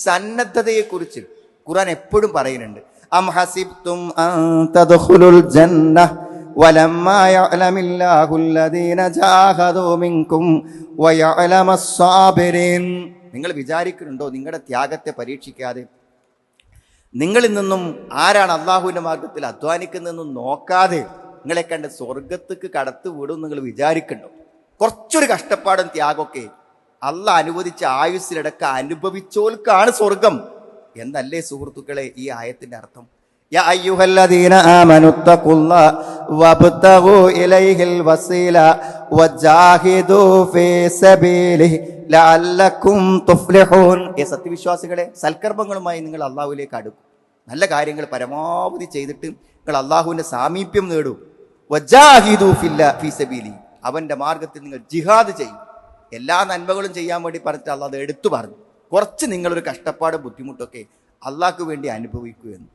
സന്നദ്ധതയെക്കുറിച്ച് ഖുർആൻ എപ്പോഴും പറയുന്നുണ്ട്. അം ഹസിബ്തും അൻ തദ്ഖുലുൽ ജന്ന വലമ്മാ യഅലമില്ലാഹുല്ലദീന ജാഹദൂ മിൻകും വയഅലമസ് സാബിരീൻ. നിങ്ങൾ വിചാരിക്കുന്നുണ്ടോ നിങ്ങളുടെ ത്യാഗത്തെ പരീക്ഷിക്കാതെ നിങ്ങളിൽ നിന്നും ആരാണ് അള്ളാഹുവിൻ്റെ മാർഗത്തിൽ അധ്വാനിക്കുന്നതെന്നും നോക്കാതെ നിങ്ങളെ കണ്ട് സ്വർഗത്തേക്ക് കടത്തു വിടും നിങ്ങൾ വിചാരിക്കണ്ടോ? കുറച്ചൊരു കഷ്ടപ്പാടും ത്യാഗമൊക്കെ അള്ളാഹ് അനുവദിച്ച ആയുസ്സിലടക്ക അനുഭവിച്ചോൽക്കാണ് സ്വർഗം എന്നല്ലേ സുഹൃത്തുക്കളെ ഈ ആയത്തിന്റെ അർത്ഥം? യാ അയ്യുഹല്ലദീന ആമനുത്തഖുല്ലാഹ വബ്തഗൂ ഇലൈഹിൽ വസീല വജാഹിദൂ ഫീ സബീലിഹി ലഅല്ലക്കും തുഫ്ലിഹൂൻ. സത്യവിശ്വാസികളെ, സൽക്കർമ്മങ്ങളുമായി നിങ്ങൾ അള്ളാഹുവിലേക്ക് അടുക്കും. നല്ല കാര്യങ്ങൾ പരമാവധി ചെയ്തിട്ട് നിങ്ങൾ അള്ളാഹുവിന്റെ സാമീപ്യം നേടൂ. വജാഹിദൂ ഫീ സബീലിഹി, അവന്റെ മാർഗത്തിൽ നിങ്ങൾ ജിഹാദ് ചെയ്യും. എല്ലാ നന്മകളും ചെയ്യാൻ വേണ്ടി പറഞ്ഞിട്ട് അള്ളാഹ് അത് എടുത്തു പറഞ്ഞു. കുറച്ച് നിങ്ങളൊരു കഷ്ടപ്പാടും ബുദ്ധിമുട്ടൊക്കെ അള്ളാഹ്ക്ക് വേണ്ടി അനുഭവിക്കൂ എന്ന്.